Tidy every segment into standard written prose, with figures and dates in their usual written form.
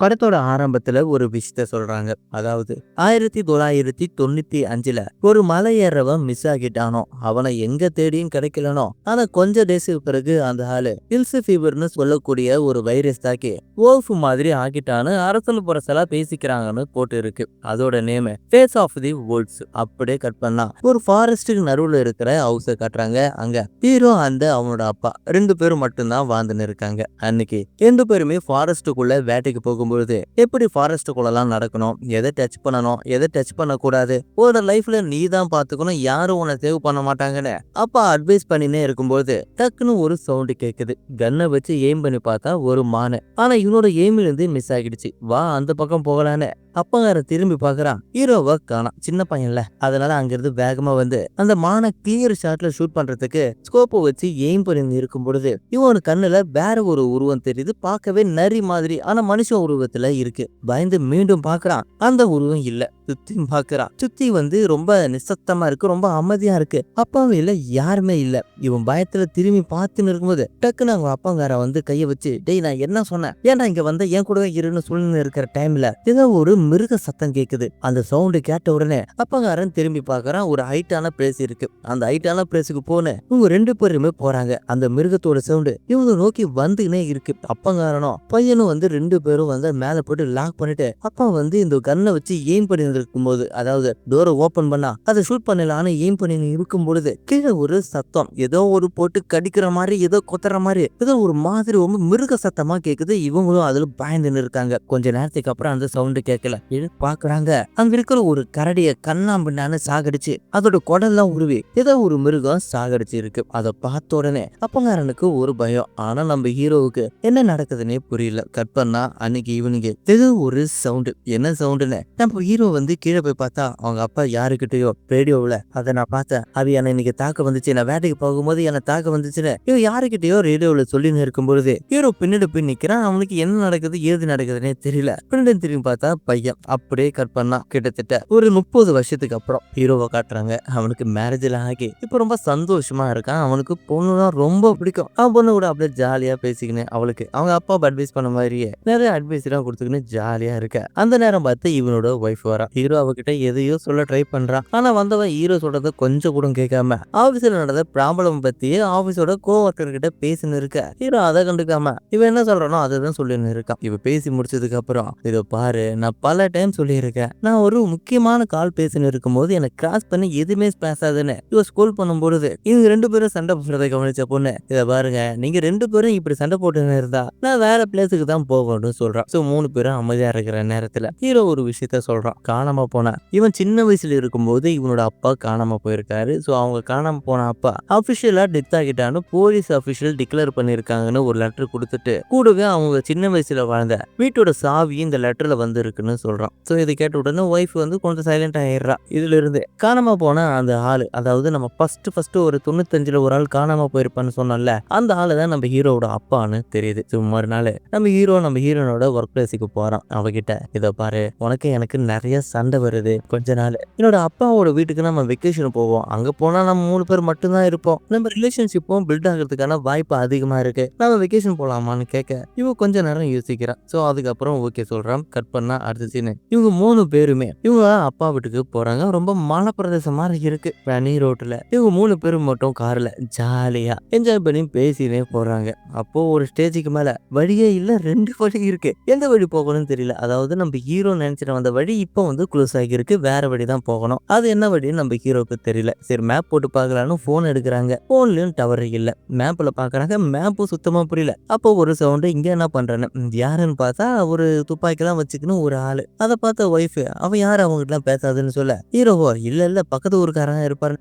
படத்தோட ஆரம்பத்துல ஒரு விஷயத்த சொல்றாங்க. அதாவது 1995ல ஒரு மலை ஏறவன் மிஸ் ஆகிட்டானோ, அவனை எங்க தேடியும் கிடைக்கலனோ. ஆனா கொஞ்ச டேஸ்க்கு பிறகு அந்த ஆளு ஹில்ஸ் ஃபீவர்னு சொல்லக்கூடிய ஒரு வைரஸ் தாக்கி ஓல்ஃப் மாதிரி ஆகிட்டான்னு அரசல் புரசலா பேசிக்கிறாங்கன்னு போட்டு இருக்கு. அதோட name face of the worlds. அப்படியே கட் பண்ணா ஒரு ஃபாரஸ்ட்டுக்கு நடுவுல இருக்கிற ஹவுஸ காட்டுறாங்க. அங்க ஹீரோ அந்த அவனோட அப்பா ரெண்டு பேரும் மட்டும்தான் வாழ்ந்துன்னு இருக்காங்க. அன்னைக்கு ரெண்டு பேருமே ஃபாரஸ்ட்டுக்குள்ள வேட்டைக்கு போகும்பொழுது எப்படி ஃபாரஸ்ட்டுக்குள்ளலாம் நடக்கணும், எதை டச் பண்ணணும், எதை டச் பண்ணக்கூடாது, ஒரு லைஃப்ல நீ தான் பாத்துக்கணும், யாரும் உன்னை சேவ் பண்ண மாட்டாங்கன்னு அப்பா அட்வைஸ் பண்ணினே இருக்கும்போது டக்குன்னு ஒரு சவுண்டு கேக்குது. கன்னை வச்சு எய்ம் பண்ணி பார்த்தா ஒரு மானு. ஆனா இவனோட எய்ம்ல இருந்து மிஸ் ஆகிடுச்சு. வா அந்த பக்கம் போகலான்னு அப்பங்கார திரும்பி பாக்குறான். ஹீரோவை காணோம். சின்ன பையன்ல, அதனால அங்கிருந்து வேகமா வந்து அந்த மானை கிளியர் ஷாட்ல ஷூட் பண்றதுக்கு ஸ்கோப்பை வச்சு எய்ம் பண்ணி இருக்கும் பொழுது இவன் கண்ணுல வேற ஒரு உருவம் தெரியுது. பார்க்கவே நரி மாதிரி, ஆனா மனுஷ உருவத்துல இருக்கு. பயந்து மீண்டும் பாக்குறான். அந்த உருவம் இல்ல. சுத்தி பாக்குறான். சுத்தி ரொம்ப நிசப்தமா இருக்கு, ரொம்ப அமைதியா இருக்கு. அப்பாவும் இல்ல, யாருமே இல்ல. இவன் பயத்துல திரும்பி பார்த்துன்னு இருக்கும்போது டக்குன்னு அவங்க அப்பங்கார கைய வச்சு, டேய் நான் என்ன சொன்னேன், ஏன்டா இங்க என் கூடவே இருன்னு சொல்லி இருக்கிற டைம்ல ஏதோ ஒரு மிருக சத்தம் கேக்குது. அந்த சவுண்டு கேட்ட உடனே அப்பங்காரன் திரும்பி பாக்குறான். ஒரு ஹைட்டான பிளேஸ் இருக்கு. அந்த ஹைட்டான பிளேஸுக்கு போன இவங்க ரெண்டு பேருமே போறாங்க. அந்த மிருகத்தோட சவுண்டு இவங்க நோக்கி வந்துனே இருக்கு. அப்பங்காரனும் பையனும் ரெண்டு பேரும் மேல போட்டு லாக் பண்ணிட்டு அப்பா இந்த கன்னை வச்சு எய்ம் பண்ணி இருக்கும் போது, அதாவது டோரை ஓபன் பண்ணா அதை ஷூட் பண்ணலான்னு எய்ம் பண்ணி இருக்கும் பொழுது கீழே ஒரு சத்தம், ஏதோ ஒரு போட்டு கடிக்கிற மாதிரி, ஏதோ கொத்துற மாதிரி, ஏதோ ஒரு மாதிரி மிருக சத்தமா கேக்குது. இவங்களும் அதுல பயந்துன்னு இருக்காங்க. கொஞ்ச நேரத்துக்கு அப்புறம் அந்த சவுண்டு கேட்கல. பாக்குறாங்க, அங்க இருக்கிற ஒரு கரடிய கண்ணாம்பின்னான்னு சாகடிச்சு அதோட குடல்லாம் உருவி ஏதோ ஒரு மிருகம் சாகடிச்சு இருக்கு. அதை பார்த்த உடனே அப்பங்காரனுக்கு ஒரு பயம். ஆனா நம்ம ஹீரோவுக்கு என்ன நடக்குதுன்னே புரியல. கட் பண்ணா அன்னைக்கு ஈவினிங் ஏதோ ஒரு சவுண்டு. என்ன சவுண்டுன்னு நம்ம ஹீரோ கீழே போய் பார்த்தா அவங்க அப்பா யாருக்கிட்டயோ ரேடியோவில், அதை நான் பார்த்தேன், அது என்ன இன்னைக்கு தாக்க வந்துச்சு, நான் வேட்டைக்கு போகும்போது என்ன தாக்க வந்துச்சுன்னு இவன் யாருக்கிட்டயோ ரேடியோவில் சொல்லின்னு இருக்கும்பொழுது ஹீரோ பின்னாடி போய் நிக்கிறான். அவனுக்கு என்ன நடக்குது ஏது நடக்குதுன்னே தெரியல. பின்னாடி திரும்பி பார்த்தா பையன். அப்படியே கட் பண்ணா கிட்டத்தட்ட ஒரு 30 வருஷத்துக்கு அப்புறம் ஹீரோவை காட்டுறாங்க. அவனுக்கு மேரேஜ்ல ஆகி இப்ப ரொம்ப சந்தோஷமா இருக்கான். அவனுக்கு பொண்ணுனா ரொம்ப பிடிக்கும். அவன் பொண்ணு கூட அப்படியே ஜாலியா பேசிக்கின்னு அவளுக்கு அவங்க அப்பா அட்வைஸ் பண்ண மாதிரியே நிறைய அட்வைஸ் எல்லாம் கொடுத்துக்கின்னு ஜாலியா இருக்க. அந்த நேரம் பார்த்து இவனோட ஒய்ஃப் வரா. ஹீரோ அவகிட்ட எதையோ சொல்ல ட்ரை பண்றான். ஆனா வந்தவன் ஹீரோ சொல்றத கொஞ்சம் கூட கேட்காம ஆபீஸ்ல நடந்த ப்ராப்ளம் பத்தி ஆபீஸோட கோவர்க்கர் கிட்ட பேசின்னு இருக்க. ஹீரோ அதை கண்டுக்காம இவன் என்ன சொல்றானோ அதுதான் சொல்லின்னு இருக்கான். இவ பேசி முடிச்சதுக்கு அப்புறம், இதோ பாரு, நான் பல டைம் சொல்லியிருக்கேன், நான் ஒரு முக்கியமான கால் பேசின்னு இருக்கும் போது எனக்கு கிராஸ் பண்ணி எதுவுமே பேசாதுன்னு இவ ஸ்கூல் பண்ணும்பொழுது இவங்க ரெண்டு பேரும் சண்டை போடுறதை கவனிச்ச பொண்ணு, இதை பாருங்க, நீங்க ரெண்டு பேரும் இப்படி சண்டை போட்டுன்னு இருந்தா நான் வேற பிளேஸுக்கு தான் போகணும்னு சொல்றான். சோ மூணு பேரும் அமைதியா இருக்கிற நேரத்துல ஹீரோ ஒரு விஷயத்த சொல்றான். காணாம போன இவன் சின்ன வயசுல இருக்கும்போது இவனோட அப்பா காணாம போயிருக்காரு. சோ அவங்க காணாம போன அப்பா அபிஷியலா டெத் ஆகிட்டான்னு போலீஸ் அபிஷியல் டிக்ளேர் பண்ணிருக்காங்கன்னு ஒரு லெட்டர் கொடுத்துட்டு கூடவே அவங்க சின்ன வயசுல வாழ்ந்த வீட்டோட சாவி இந்த லெட்டர்ல இருக்குன்னு சொல்றான். சோ இதை கேட்ட உடனே ஒய்ஃப் கொஞ்சம் சைலண்ட் ஆயிடுறா. இதுல இருந்து காணாம போன அந்த ஆளு, அதாவது நம்ம ஃபர்ஸ்ட் ஒரு 95ல ஒரு ஆள் காணாம போயிருப்பான்னு சொன்னோம்ல, அந்த ஆளு தான் நம்ம ஹீரோவோட அப்பான்னு தெரியுது. மறுநாள் நம்ம ஹீரோனோட ஒர்க் பிளேஸுக்கு போறான். அவகிட்ட, இதை பாரு, உனக்கு எனக்கு நிறைய சண்டை வருது. கொஞ்ச நாள் என்னோட அப்பாவோட வீட்டுக்கு நம்ம வெக்கேஷன் போவோம். அங்க போனா நம்ம மூணு பேர் மட்டும்தான் இருப்போம். நம்ம ரிலேஷன்ஷிப்பும் பில்ட் ஆகிறதுக்கான வாய்ப்பு அதிகமா இருக்கு. நம்ம வெக்கேஷன் போலாமான்னு கேட்க இவ கொஞ்ச நேரம் யோசிக்கிறான். சோ அதுக்கப்புறம் ஓகே சொல்றான். கட் பண்ணா அடுத்த சீன், இவங்க மூணு பேருமே இவங்க அப்பா வீட்டுக்கு போறாங்க. ரொம்ப மலை பிரதேசம் மாதிரி இருக்கு பனி ரோட்ல. இவங்க மூணு பேரும் மட்டும் கார்ல ஜாலியா என்ஜாய் பண்ணி பேசினே போறாங்க. அப்போ ஒரு ஸ்டேஜுக்கு மேல வழியே இல்ல, ரெண்டு வழி இருக்கு. எந்த வழி போகணும்னு தெரியல. அதாவது நம்ம ஹீரோ நினைச்சிட்டு வந்த வழி இப்போ க்ளோஸ் ஆகிருக்கு. வேற வழி தான் போகணும். அது என்ன வழின்னு நம்ம ஹீரோக்கு தெரியல. சரி மேப் போட்டு பாக்கலான்னு போன் எடுக்கிறாங்க. போன்லயும் டவர் இல்ல. மேப்ல பாக்குறாங்க, மேப்பும் சுத்தமா புரியல. அப்போ ஒரு சவுண்டு, இங்க என்ன பண்றேன்னு யாருன்னு பார்த்தா ஒரு துப்பாக்கிலாம் வச்சுக்கணும் ஒரு ஆளு. அதை பார்த்த ஒய்ஃப், அவன் யாரு அவங்ககிட்ட எல்லாம் பேசாதுன்னு சொல்ல ஹீரோவோ, இல்ல பக்கத்து ஊருக்காரன் இருப்பாரு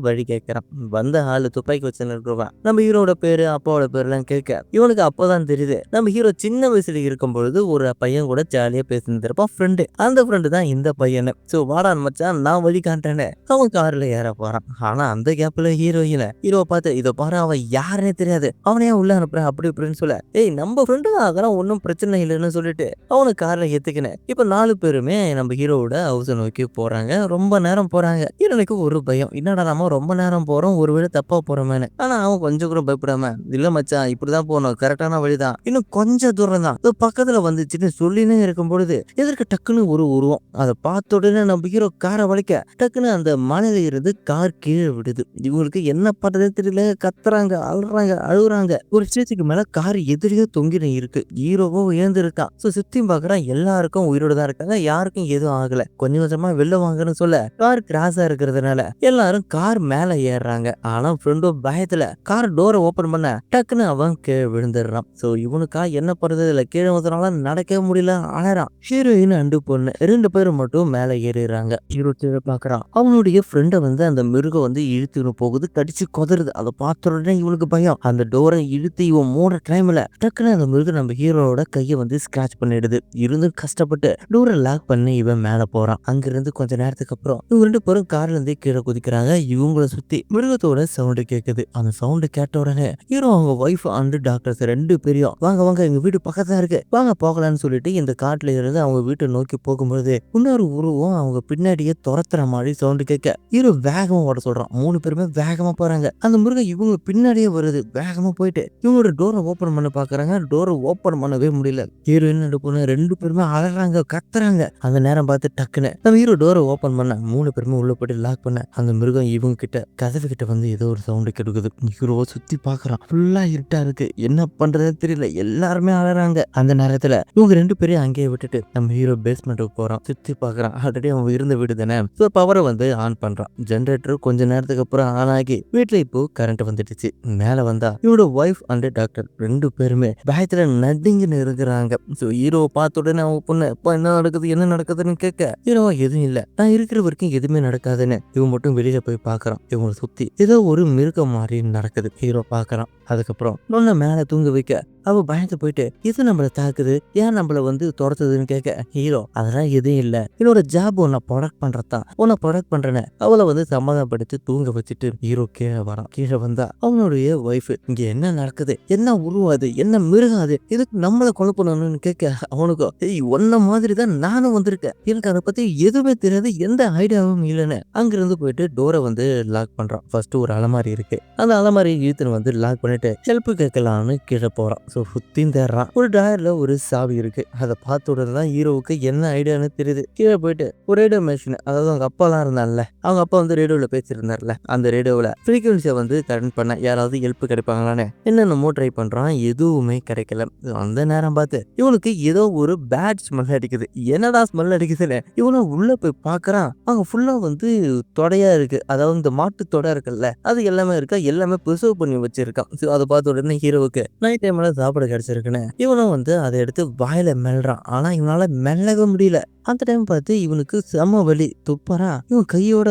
வழி கேட்கிறான். வந்த ஆளு துப்பாக்கி வச்சு இருக்கிறவன் நம்ம ஹீரோட பேரு அப்பாவோட பேரு எல்லாம் கேட்க இவனுக்கு அப்பதான் தெரியுது நம்ம ஹீரோ சின்ன வயசுல இருக்கும் பொழுது ஒரு பையன் கூட ஜாலியா பேசிட்டு இருப்பான், ஃப்ரெண்டு. அந்த ஃப்ரெண்டு தான் இந்த பையனு. சோ வாடான் மச்சான், நான் வழி காட்டேன்னு அவன் கார்ல ஏற போறான். ஆனா அந்த கேப்ல ஹீரோ பார்த்து, இதை பாரு, அவன் யாருன்னே தெரியாது, அவனையா உள்ள அனுப்புறேன் அப்படி இப்படின்னு சொல்ல, ஏய் நம்ம ஃப்ரெண்டு தான், அதெல்லாம் ஒன்னும் பிரச்சனை இல்லைன்னு சொல்லிட்டு அவனை கார்ல ஏத்துக்கினேன். இப்ப இப்ப 4 பேருமே நம்ம ஹீரோவோட ஹவுஸ நோக்கி போறாங்க. ரொம்ப நேரம் போறாங்க. ஹீரோனுக்கு ஒரு பயம். என்னடா நம்ம ரொம்ப நேரம் போறோம். ஒருவேளை தப்பா போறோமேன்னு. ஆனா அவன் கொஞ்சம் கூட பயப்படாம, "இல்ல மச்சான் இப்படிதான் போணும். கரெக்ட்டான வழிதான். இன்னும் கொஞ்சம் தூரம் தான்." இதோ பக்கத்துல வந்துச்சுன்னு சொல்லினே இருக்கும்பொழுது, எதிர்க்க டக்குன்னு ஒரு உருவம். அத பார்த்த உடனே நம்ம ஹீரோ கார வளைக்க, டக்குன்னு அந்த மலையில இருந்து கார் கீழ விடுது. இவங்களுக்கு என்ன பண்றதுன்னே தெரியல. கத்துறாங்க, அலறாங்க, அழுவுறாங்க. ஒரு ஸ்டேஜ்க்கு மேல கார் எதிரியே தொங்கின்னு இருக்கு. ஹீரோவும் எழுந்திருக்கான். சுத்தியும் பார்க்குறான். எல்லாருக்கும் உயிரோட தான் இருக்காங்க. யாருக்கும் எதுவும் ஆகல. கொஞ்சம் கொஞ்சமா வெளில வாங்கன்னு சொல்ல, கார் கிராஸா இருக்கிறதுனால எல்லாரும் கார் மேல ஏறுறாங்க. ஆனா ஃப்ரெண்டும் பயத்துல கார் டோரை ஓபன் பண்ண டக்குன்னு அவன் கீழே விழுந்துடுறான். இவனுக்கா என்ன பண்றது இல்ல, கீழே வந்தனால நடக்கவே முடியல, அழறான். ஹீரோயின் அண்டு பொண்ணு 2 பேரும் மட்டும் மேல ஏறிடுறாங்க. ஹீரோ கீழே பாக்குறான். அவனுடைய ஃப்ரெண்டை அந்த மிருகம் இழுத்துன்னு போகுது, கடிச்சு கொதறுது. அதை பார்த்த உடனே இவனுக்கு பயம். அந்த டோரை இழுத்து இவன் மூட டைம்ல டக்குன்னு அந்த மிருகம் நம்ம ஹீரோட கையை ஸ்கிராச் பண்ணிடுது. இருந்து கஷ்டப்பட்டு டோரை லாக் பண்ணி இவன் மேல போறான். அங்கிருந்து கொஞ்ச நேரத்துக்கு அப்புறம் இவங்க 2 பேரும் கார்ல இருந்து கீழே குதிக்கிறாங்க. இவங்கள சுத்தி மிருகத்தோட சவுண்ட் கேக்குது. அந்த சவுண்ட் கேட்ட உடனே ஹீரோ அவங்க ஒய்ஃப் அண்ட் டாக்டர்ஸ் 2 பேரையும், வாங்க வாங்க எங்க வீடு பக்கத்துல இருக்கு, வாங்க போகலான்னு சொல்லிட்டு இந்த காட்டுல இருந்து அவங்க வீட்டை நோக்கி போகும்போது இன்னொரு உருவம் அவங்க பின்னாடியே துரத்துற மாதிரி சவுண்ட் கேட்க ஹீரோ வேகமா ஓட சொல்றான். 3 பேருமே வேகமா போறாங்க. அந்த மிருகம் இவங்க பின்னாடியே வருது. வேகமா போயிட்டு இவங்களோட டோரை ஓபன் பண்ண பாக்குறாங்க. டோரை ஓபன் பண்ணவே முடியல. ஹீரோயின் 2 பேருமே அழறாங்க, கத்துறாங்க. அந்த நேரம் பார்த்து டக்குன்னு நம்ம ஹீரோ டோரை ஓபன் பண்ண 3 பேருமே உள்ள போயிட்டு லாக் பண்ண அந்த மிருகம் இவங்க கிட்ட கதவு கிட்ட ஏதோ ஒரு சவுண்ட் கெடுக்குது. ஹீரோ சுத்தி பாக்குறான். ஃபுல்லா இருட்டா இருக்கு. என்ன பண்றதுன்னு தெரியல. எல்லாருமே அழறாங்க. அந்த நேரத்துல இவங்க 2 பேரையும் அங்கேயே விட்டுட்டு நம்ம ஹீரோ பேஸ்மெண்ட்டுக்கு போறான். சுத்தி பாக்குறான். ஆல்ரெடி அவன் இருந்த வீடு தானே. பவரை ஆன் பண்றான். ஜெனரேட்டர் கொஞ்ச நேரத்துக்கு அப்புறம் ஆன் ஆகி வீட்டுல இப்போ கரண்ட் வந்துடுச்சு. மேல வந்தா இவனோட ஒய்ஃப் அண்ட் டாக்டர் 2 பேருமே பயத்துல நடுங்கின்னு இருக்கிறாங்க. ஹீரோவை பார்த்த உடனே அவங்க பொண்ணு, "இப்போ என்ன நடக்குதுன்னு கேட்க ஹீரோவா எதுவும் இல்ல, நான் இருக்கிற வரைக்கும் எதுவுமே நடக்காதுன்னு இவன் மட்டும் வெளியில போய் பாக்குறான். இவங்களை சுத்தி ஏதோ ஒரு மிருகம் மாதிரி நடக்குது. ஹீரோ பாக்குறான். அதுக்கப்புறம் நொன்ன மேல தூங்க வைக்க அவ பயந்து போயிட்டு, "இது நம்மள தாக்குது, ஏன் நம்மள துரத்துதுன்னு கேட்க ஹீரோ, அதெல்லாம் எதுவும் இல்ல, என்னோட ஜாப் உன்னை ப்ரொடக்ட் பண்றதுதான், உன்னை ப்ரொடக்ட் பண்றேன்னு அவளை சமாதானப்படுத்தி தூங்க வச்சுட்டு ஹீரோ கீழே வரான். கீழே வந்தா அவனுடைய ஒய்ஃப், "இங்க என்ன நடக்குது, என்ன உருவம் அது, என்ன மிருகம் அது, இதுக்கு நம்மளை கொலை பண்ணணும்னு கேட்க அவனுக்கும், "ஏய் உன்ன மாதிரி தான் நானும் வந்திருக்கேன், எனக்கு அதை பத்தி எதுவுமே தெரியாது, எந்த ஐடியாவும் இல்லைன்னு." அங்கிருந்து போயிட்டு டோரை லாக் பண்றான். ஃபர்ஸ்ட் ஒரு அலமாரி இருக்கு. அந்த அலமாரி இழுத்துன்னு லாக் பண்ணிட்டு ஹெல்ப் கேட்கலான்னு கீழே போறான். சுத்தியும் தேடுறான். ஒரு டயர்ல ஒரு சாவி இருக்கு. அதை பார்த்த உடனே தான் ஹீரோவுக்கு என்ன ஐடியான்னு தெரியுது. கீழே போயிட்டு ஒரு ரேடியோ மிஷின், அதாவது அவங்க அப்பா எல்லாம் இருந்தான்ல, அவங்க அப்பா ரேடியோல பேசியிருந்தார்ல, அந்த ரேடியோவில் ஃப்ரீக்வன்சியை கனெக்ட் பண்ண யாராவது ஹெல்ப் கிடைப்பாங்களான்னு என்னென்னமோ ட்ரை பண்றான். எதுவுமே கிடைக்கல. அந்த நேரம் பார்த்து இவனுக்கு ஏதோ ஒரு பேட் ஸ்மெல் அடிக்குது. என்னடா ஸ்மெல் அடிக்குதுன்னு இவனும் உள்ள போய் பாக்குறான். அவங்க ஃபுல்லா தொடையா இருக்கு. அதாவது இந்த மாட்டு தொடை இருக்குல்ல, அது எல்லாமே இருக்கா, எல்லாமே ப்ரிசர்வ் பண்ணி வச்சிருக்கான். அதை பார்த்த உடனே ஹீரோவுக்கு நைட் டைம்ல சாப்பாடு கிடைச்சிருக்குன்னு இவனும் அதை எடுத்து வாயில மெல்றான். ஆனா இவனால மெல்லவே முடியல. அந்த டைம் பார்த்து இவனுக்கு செம வலி. துப்பறான். இவன் கையோட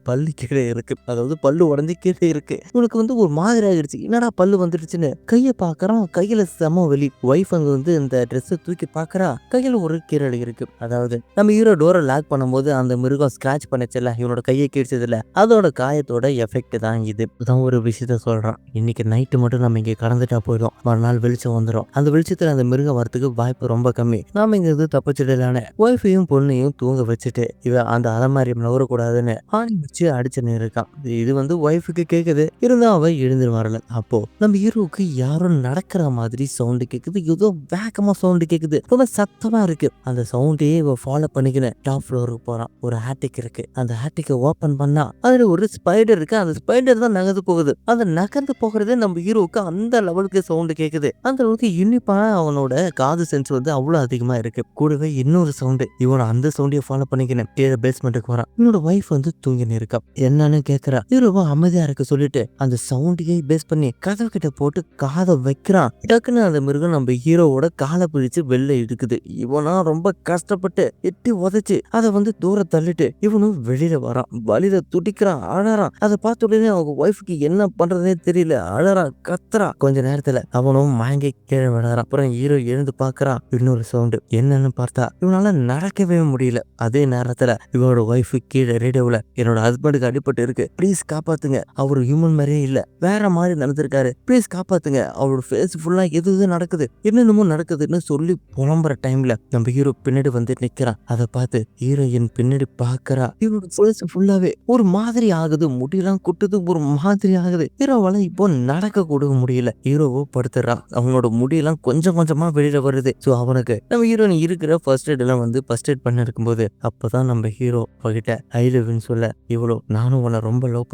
பல்லு கீழே இருக்கு. அதாவது பல்லு உடஞ்சி கீழே இருக்கு. இவனுக்கு ஒரு மாதிரி ஆகிடுச்சு. என்னடா பல்லு வந்துடுச்சுன்னு கையை பாக்குறான். கையில செம வலி. ஒய்ஃப் இந்த ட்ரெஸ்ஸை தூக்கி பாக்குறா. கையில ஒரு கீரல் இருக்கு. அதாவது நம்ம ஹீரோ டோரை லாக் பண்ணும்போது அந்த மிருகம் ஸ்கிராச் பண்ணிச்சுல, இவனோட கையை கீழ்ச்சதுல, அதோட காயத்தோட எஃபெக்ட் தான் இது. இதான் ஒரு விஷயத்த சொல்றான். இன்னைக்கு நைட்டு மட்டும் நம்ம இங்க கடந்துட்டா போயிடும், மறுநாள் வெளிச்சம் வந்துடும். அந்த வெளிச்சத்துல அந்த மிருகம் வரத்துக்கு வாய்ப்பு ரொம்ப கம்மி. நாம இங்க தப்பிச்சிடலான்னு ஒய்ஃபையும் பொண்ணையும் தூங்க வச்சுட்டு இவன் அந்த அலமாரி நவரக்கூடாதுன்னு ஆணி வச்சு அடிச்சுன்னு இருக்கான். இது ஒய்ஃபுக்கு கேக்குது. இருந்தாலும் அவ எழுந்து வரல. அப்போ நம்ம ஹீரோவுக்கு யாரும் நடக்கிற மாதிரி சவுண்டு கேக்குது. ஏதோ வேகமா சவுண்டு கேக்குது. ரொம்ப சத்தமா இருக்கு. அந்த சவுண்டையே இவ ஃபாலோ பண்ணிக்கின்னு டாப் ஃப்ளோருக்கு போறான். ஒரு ஹேட்டிக் இருக்கு. அந்த ஹேட்டிக்கை ஓபன் பண்ணா அதுல ஒரு ஸ்பைடர் இருக்கு. அந்த ஸ்பைடர் தான் நகர்ந்து போகுது. அந்த நகர்ந்து போகிறது நம்ம ஹீரோவுக்கு அந்த லெவலுக்கு சவுண்டு கேக்குது. அந்த அளவுக்கு யூனிப்பா அவனோட காது சென்ஸ் அவ்வளவு அதிகமா இருக்கு. கூடவே இன்னொரு சவுண்டு. இவன் அந்த சவுண்டையை ஃபாலோ பண்ணிக்கின்னு கீழே பேஸ்மெண்ட்டுக்கு வரான். இவனோட ஒய்ஃப் தூங்கின்னு இருக்கா. என்னன்னு கேக்குறா. ஹீரோவா அமைதியா இருக்க சொல்லிட்டு அந்த சவுண்டையே பேஸ் பண்ணி கதவு கிட்ட போட்டு காதை வைக்கிறான். டக்குன்னு அந்த மிருகம் நம்ம ஹீரோவோட காலை பிடிச்சு வெளில இழுக்குது. இவனா ரொம்ப கஷ்டப்பட்டு எட்டி உதைச்சு அதை தூர தள்ளிட்டு இவனும் வெளியில வரான். வழியில துடிக்கிறான், அழறான். அதை பார்த்த உடனே அவங்க ஒய்ஃபுக்கு என்ன பண்றதே தெரியல. அழறான், கத்துறான். கொஞ்ச நேரத்துல அவனும் மயங்கி கீழே விழறான். அப்புறம் ஹீரோ எழுந்து பாக்குறான். இன்னொரு சவுண்டு. என்னன்னு பார்த்தா இவனால நடக்கவே முடியல. அதே நேரத்துல இவனோட ஒய்ஃப் கீழே ரேடியோவில் என்னோட ஹஸ்பண்டுக்கு அடிபட்டு இருக்கு, ப்ளீஸ் காப்பாத்துங்க, அவர் ஹியூமன் மாதிரியே இல்ல, வேற மாதிரி நடந்திருக்காரு, ப்ளீஸ் காப்பாத்துங்க, அவரோட ஃபேஸ் ஃபுல்லா எது நடக்குது, என்னென்னமோ நடக்குதுன்னு சொல்லி புலம்புற டைம்ல நம்ம ஹீரோ பின்னாடி வந்து நிக்கிறான். அதை பார்த்து ஹீரோயின் பின்னாடி பாக்குறா. இவரோட ஃபேஸ் ஃபுல்லாவே ஒரு மாதிரி ஆகுது, முடியெல்லாம் கொட்டுது, ஒரு மாதிரி ஆகுது. ஹீரோவால இப்போ நடக்க கூட முடியல. ஹீரோவோ படுத்துறான். அவனோட முடியெல்லாம் கொஞ்சம் கொஞ்சமா வெளியில வருது. ஸோ அவனுக்கு நம்ம ஹீரோயின் இருக்கிற ஃபர்ஸ்ட் எய்ட் எல்லாம் வந்து ஃபர்ஸ்ட் எய்ட் பண்ண இருக்கும்போது அப்பதான் நம்ம ஹீரோ அவகிட்ட ஐ லவ்னு சொல்ல, இவ்வளோ நானும் உன்னை ரொம்ப லவ்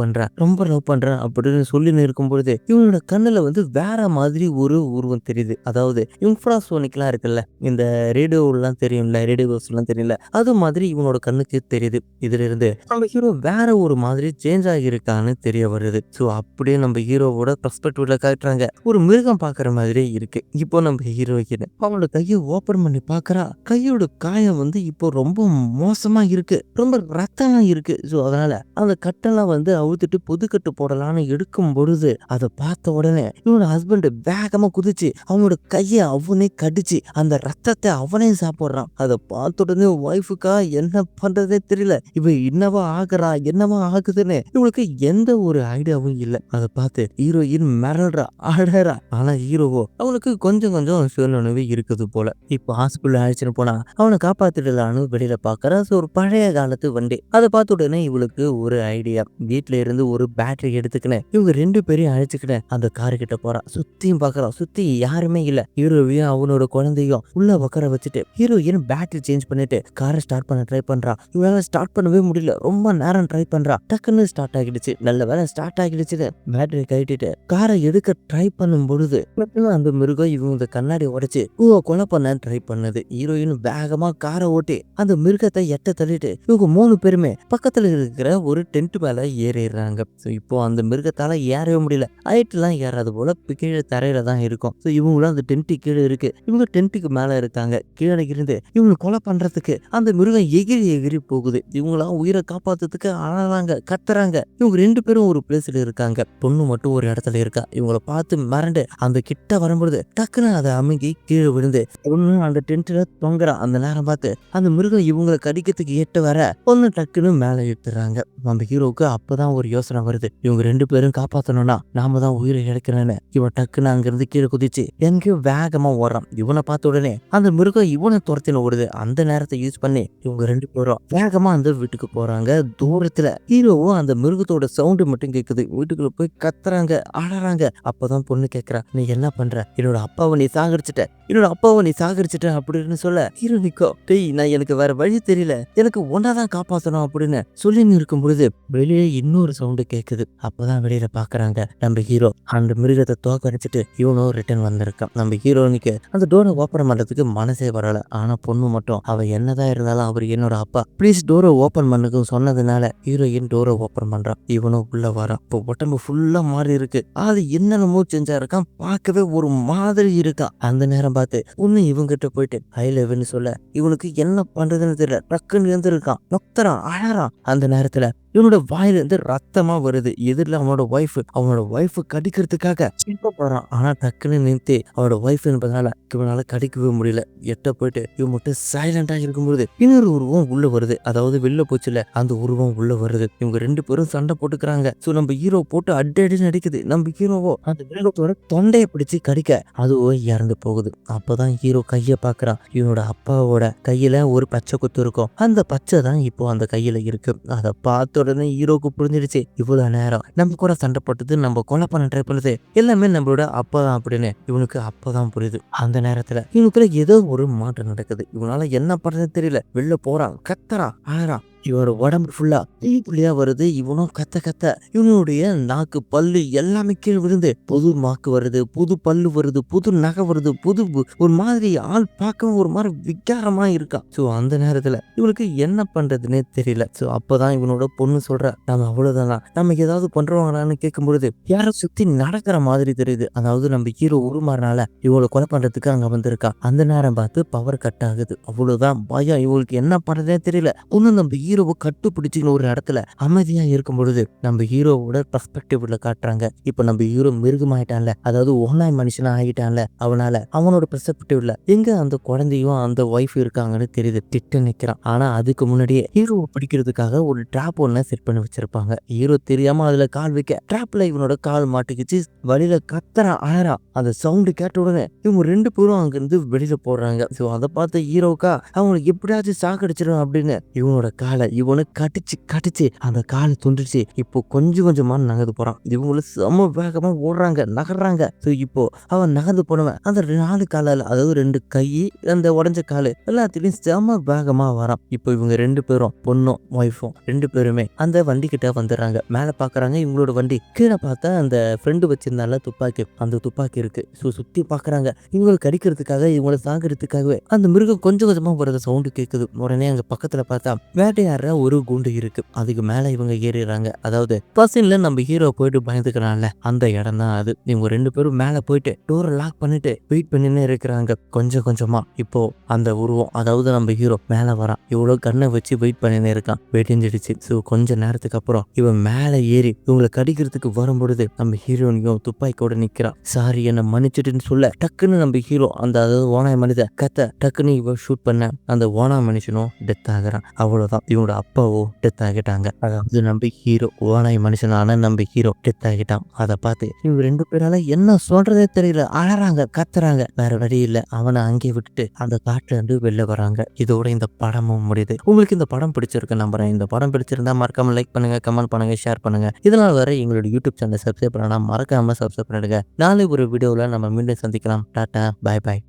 பண்றேன் அப்படின்னு சொல்லின்னு இருக்கும்பொழுது இவனோட கண்ணுல வந்து வேற மாதிரி ஒரு உருவம் தெரியுது. அதாவது இன்ஃப்ராசோனிக்லாம் இருக்குல்ல, இந்த ரேடியோலாம் தெரியும்ல, ரேடியோஸ் எல்லாம் தெரியல, அது மாதிரி இவனோட கண்ணுக்கு தெரியுது. இதுல இருந்து நம்ம ஹீரோ வேற ஒரு மாதிரி சேஞ்ச் ஆகியிருக்கான்னு தெரிய வருது. ஸோ அப்படியே நம்ம ஹீரோவோட பெர்ஸ்பெக்டிவ்ல காட்டுறாங்க. ஒரு மிருகம் பாக்குற மாதிரியே இருக்கு. இப்போ நம்ம ஹீரோயின் அவனோட கையை ஓபன் பண்ணி பாக்குறா. கையோட காயம் வந்து இப்போ ரொம்ப மோசமா இருக்கு, ரொம்ப ரத்தம்லாம் இருக்கு. ஸோ அதனால அந்த கட்டெல்லாம் வந்து அவுத்துட்டு புதுக்கட்டு போடலான்னு எடுக்கும் பொழுது அதை பார்த்த உடனே இவனோட ஹஸ்பண்ட் வேகமா குதிச்சு அவனோட கையை அவனே கடிச்சு அந்த ரத்தத்தை அவனே சாப்பிடுறான். அதை பார்த்த உடனே ஒய்ஃபுக்கா என்ன பண்றதே தெரியல. இவ என்னவா ஆகுதுன்னு இவளுக்கு எந்த ஒரு ஐடியாவும் இல்ல. அதை பார்த்து ஹீரோயின் மிரள்றா, அழறா. ஆனா ஹீரோவோ அவனுக்கு கொஞ்சம் சுயநினைவு இருக்குது போல. இப்போ ஹாஸ்பிட்டல் அழைச்சிட்டு போனா அவனை காப்பாத்திடலான்னு வெளியில பாக்குறா. ஒரு பழைய காலத்து வண்டி. அதை பார்த்த உடனே இவளுக்கு ஒரு ஐடியா. வீட்டுல இருந்து ஒரு பேட்டரி எடுத்துக்கினேன் இவங்க 2 பேரையும் அழைச்சுக்கினேன் அந்த காரு கிட்ட போறா. சுத்தியும் பாக்குறா, சுத்தி யாருமே இல்ல. ஹீரோவையும் அவனோட குழந்தையும் உள்ள உட்கார வச்சுட்டு ஹீரோயின் பேட்டரி சேஞ்ச் பண்ணிட்டு காரை ஸ்டார்ட் பண்ண ட்ரை பண்றா. இவளால ஸ்டார்ட் பண்ணவே முடியல, ரொம்ப நேரம் ட்ரை பண்றா. டக்குன்னு ஸ்டார்ட் ஆகிடுச்சு. நல்ல வேலை ஸ்டார்ட் ஆகிடுச்சுன்னு பேட்டரி கட்டிட்டு காரை எடுக்க ட்ரை பண்ணும் பொழுது அந்த மிருகம் இவங்க கண்ணாடி உடைச்சு கொலை பண்ண ட்ரை பண்ணுது. ஹீரோயின் வேகமா காரை ஓட்டி அந்த மிருகத்தை எட்ட தள்ளிட்டு இவங்க 3 பேருமே பக்கத்துல இருக்கிற ஒரு டென்ட் மேல ஏறிடுறாங்க. இப்போ அந்த மிருகத்தால ஏறவே முடியல, ஹைட் எல்லாம் ஏறாது போல, கீழே தரையில தான் இருக்கும். இவங்களும் அந்த டென்ட் கீழே இருக்கு, இவங்க டென்ட்டுக்கு மேல இருக்காங்க. கீழே இருந்து இவங்க கொலை பண்றதுக்கு அந்த மிருகம் எகிரி போகுது. இவங்களாம் உயிரை காப்பாத்துறதுக்கு அழறாங்க, கத்துறாங்க. இவங்க 2 பேரும் ஒரு பிளேஸ்ல இருக்காங்க, பொண்ணு மட்டும் ஒரு இடத்துல இருக்கா. இவங்களை பார்த்து மிரண்டு அந்த கிட்ட வரும்பொழுது டக்குன்னு அதை அமுங்கி கீழே விழுந்து பொண்ணு அந்த டென்ட்ல தொங்குறா. அந்த நேரம் பார்த்து அந்த மிருகம் இவங்களை கடிக்கிறதுக்கு ஏட்டு வர பொண்ணு டக்குன்னு மேல இழுத்துறாங்க. நம்ம ஹீரோவுக்கு அப்பதான் ஒரு யோசனை வருது, இவங்க 2 பேரும் காப்பாத்தணும்னா நாம தான் உயிரை இழக்கிறேன்னு. இவன் டக்குன்னு அங்கிருந்து கீழே குதிச்சு எங்கேயோ வேகமா ஓடுறான். இவனை பார்த்த உடனே அந்த மிருகம் இவனை துரத்தின ஓடுது. அந்த நேரத்தை யூஸ் பண்ணி இவங்க 2 பேரும் வேகமா அந்த வீட்டுக்கு போறாங்க. தூரத்துல ஹீரோவும் அந்த மிருகத்தோட சவுண்டு மட்டும் கேக்குது. வீட்டுக்குள்ள போய் கத்துறாங்க, அழறாங்க. அப்பதான் பொண்ணு கேக்குறா, நீ என்ன பண்ற, என்னோட அப்பாவை நீ சாகரிச்சிட்ட அப்படின்னு சொல்ல ஹீரோனிக்கோ, டேய் நான் எனக்கு வேற வழி தெரியல, எனக்கு ஒன்னாதான் காப்பாத்தணும் அப்படின்னு சொல்லி இருக்கும் பொழுது வெளியே இன்னொரு சவுண்டு கேக்குது. அப்பதான் வெளியில பாக்குறாங்க நம்ம ஹீரோ அந்த மிருகத்தை தோக்கடிச்சிட்டு இவனும் ரிட்டர்ன் வந்திருக்கான். நம்ம ஹீரோனிக்கு அந்த டோரை ஓபன் பண்றதுக்கு மனசே வரல. ஆனா பொண்ணு மட்டும் அவ என்னதான் இருந்தாலும் அவர் என்னோட அப்பா, ப்ளீஸ் டோரை ஓபன் பண்ணுங்க சொன்னதுனால ஹீரோயின் டோரை ஓபன் பண்றான். இவனும் உள்ள வரான். இப்போ உடம்பு ஃபுல்லா மாறி இருக்கு, அது என்னென்னமோ செஞ்சா இருக்கான், பார்க்கவே ஒரு மாதிரி இருக்கான். அந்த நேரம் பார்த்து ஒண்ணு இவங்கிட்ட போயிட்டு ஐ லவ்னு சொல்ல இவனுக்கு என்ன பண்றதுன்னு தெரியல, டக்குன்னு இருந்திருக்கான், நொக்தரான், அழறான். அந்த நேரத்துல இவனோட வாயிலிருந்து ரத்தமா வருது. எதிரில் அவனோட ஒய்ஃப் கடிக்கிறதுக்காக சிப்ப போறான். ஆனா டக்குன்னு நிறுத்தி அவனோட ஒய்ஃப் என்பதனால இவனால கடிக்கவே முடியல. எட்ட போயிட்டு இவன் மட்டும் சைலண்டா இருக்கும்போது இன்னொரு உருவம் உள்ள வருது. அதாவது வெளில போச்சுல அந்த உருவம் உள்ள வருது. இவங்க 2 பேரும் சண்டை போட்டுக்கிறாங்க. சோ நம்ம ஹீரோ போட்டு அடி நடிக்குது. நம்ம ஹீரோவோ அந்த மிருகத்தோட தொண்டையை பிடிச்சு கடிக்க அதுவோ இறந்து போகுது. அப்பதான் ஹீரோ கைய பாக்குறான். இவனோட அப்பாவோட கையில ஒரு பச்சை குத்து இருக்கும். அந்த பச்சை தான் இப்போ அந்த கையில இருக்கு. அதை பார்த்து உடனே ஹீரோக்கு புரிஞ்சிடுச்சு, இவ்வளவு நேரம் நம்ம கூட சண்டை போட்டது, நம்ம கொலை பண்ண ட்ரை பண்ணது எல்லாமே நம்மளோட அப்பா தான் அப்படின்னு இவனுக்கு அப்பதான் புரியுது. அந்த நேரத்துல இவனுக்குள்ள ஏதோ ஒரு மாற்றம் நடக்குது. இவனால என்ன பண்றதுன்னு தெரியல. வெளில போறான், கத்துறான், அழறான். இவனோட உடம்பு ஃபுல்லா தீப்புள்ளியா வருது. இவனும் கத்த இவனுடைய நாக்கு பல்லு எல்லாமே கீழே விழுந்து புது மாக்கு வருது, புது பல்லு வருது, புது நகை வருது, புது ஒரு மாதிரி ஆள் பார்க்கவும் ஒரு மாதிரி விகாரமா இருக்கான். சோ அந்த நேரத்துல இவனுக்கு என்ன பண்றதுன்னே தெரியல. சோ அப்பதான் இவனோட பொண்ணு சொல்ற, நம்ம அவ்வளவுதானா, நம்ம ஏதாவது பண்றவங்களான்னு கேட்கும் பொழுது யாரும் சுத்தி நடக்கிற மாதிரி தெரியுது. அதாவது நம்ம ஹீரோ உருமாறனால இவளை கொலை பண்றதுக்கு அங்க வந்திருக்கான். அந்த நேரம் பார்த்து பவர் கட் ஆகுது. அவ்வளவுதான் பயம். இவளுக்கு என்ன பண்றதே தெரியல. ஒண்ணு நம்ம ஹீரோவை கட்டுப்பிடிச்சின்னு ஒரு இடத்துல அமைதியா இருக்கும் பொழுது நம்ம ஹீரோவோட பெர்ஸ்பெக்டிவ்ல காட்டுறாங்க. இப்ப நம்ம ஹீரோ மிருகமாயிட்டான்ல, அதாவது ஓனாய் மனுஷனா ஆகிட்டான்ல. அவனோட பெர்ஸ்பெக்டிவ்ல எங்க அந்த குழந்தையும் அந்த ஒய்ஃப் இருக்காங்கன்னு தெரியுது. திட்ட நிக்கிறான். ஆனா அதுக்கு முன்னாடியே ஹீரோவை பிடிக்கிறதுக்காக ஒரு டிராப் ஒண்ண செட் பண்ணி வச்சிருப்பாங்க. ஹீரோ தெரியாம அதுல கால் வைக்க டிராப்ல இவனோட கால் மாட்டிக்கிச்சு. வழியில கத்துறான், அழறான். அந்த சவுண்டு கேட்ட உடனே இவங்க 2 பேரும் அங்கிருந்து வெளியில போடுறாங்க. சோ அதை பார்த்த ஹீரோக்கா அவனுக்கு எப்படியாச்சும் சாக்கடிச்சிடும் அப்படின்னு இவனோட காலை இவனு கடிச்சு கடிச்சு அந்த காலை துண்டிச்சு இப்போ கொஞ்சம் கொஞ்சமா நகர்ந்து போறான். இவங்களும் செம வேகமா ஓடுறாங்க, நகர்றாங்க. சோ இப்போ அவன் நகர்ந்து போனவன் அந்த 4 காலால, அதாவது 2 கை, அந்த உடஞ்ச காலு எல்லாத்திலையும் செம வேகமா வரான். இப்போ இவங்க 2 பேரும் பொண்ணும் ஒய்ஃபும் 2 பேருமே அந்த வண்டி கிட்ட வந்துடுறாங்க. மேல பாக்குறாங்க இவங்களோட வண்டி. கீழே பார்த்தா அந்த ஃப்ரெண்டு வச்சிருந்தால துப்பாக்கி, அந்த துப்பாக்கி இருக்கு. ஸோ சுத்தி பாக்குறாங்க. இவங்களை கடிக்கிறதுக்காக இவங்களை சாகிறதுக்காகவே அந்த மிருகம் கொஞ்சம் கொஞ்சமா வர்ற சவுண்டு கேட்குது. உடனே அங்க பக்கத்துல பார்த்தா வேட்டையாடுற ஒரு குண்டு இருக்கு. அதுக்கு மேல இவங்க ஏறிடுறாங்க. அதாவது பசன்ல நம்ம ஹீரோ போயிட்டு பயந்துக்கிறான்ல, அந்த இடம் தான் அது. இவங்க 2 பேரும் மேல போயிட்டு டோரை லாக் பண்ணிட்டு வெயிட் பண்ணின்னு இருக்கிறாங்க. கொஞ்சம் கொஞ்சமா இப்போ அந்த உருவம், அதாவது நம்ம ஹீரோ மேல வரான். இவ்வளவு கண்ணை வச்சு வெயிட் பண்ணின்னு இருக்கான். வெடிஞ்சிடுச்சு. ஸோ கொஞ்ச நேரத்துக்கு அப்புறம் இவன் மேல ஏறி இவங்களை கடிக்கிறதுக்கு வரும்பொழுது நம்ம ஹீரோனியும் துப்பாக்கியோட நிக்கிறான். சாரி என்ன மன்னிச்சிட்டுன்னு சொல்ல டக்குன்னு நம்ம ஹீரோ அந்த அதாவது ஓனாய் மனித கத்த டக்குன்னு இவ ஷூட் பண்ண அந்த ஓனாய் மனுஷனும் டெத் ஆகுறான். அவ்வளவுதான், இவனோட அப்பாவும் டெத் ஆகிட்டாங்க. அதாவது நம்ம ஹீரோ ஓனாய் மனுஷனான நம்ம ஹீரோ டெத் ஆகிட்டான். அதை பார்த்து இவங்க 2 பேரால என்ன சொல்றதே தெரியல, அழறாங்க, கத்துறாங்க. வேற வழி இல்ல, அவனை அங்கே விட்டுட்டு அந்த காட்டுல இருந்து வெளில வராங்க. இதோட இந்த படமும் முடியுது. உங்களுக்கு இந்த படம் பிடிச்சிருக்கு நம்புறேன். இந்த படம் பிடிச்சிருந்தா மறக்காம லைக் பண்ணுங்க, கமெண்ட் பண்ணுங்க, ஷேர் பண்ணுங்க. இதனால் வர எங்களோட யூடியூப் சேனலை சப்ஸ்கிரைப் பண்ணலாம், மறக்காம சப்ஸ்கிரைப் பண்ணிடுங்க. நாளை ஒரு வீடியோவில் நம்ம மீண்டும் சந்திக்கலாம். டாடா, பாய் பாய்.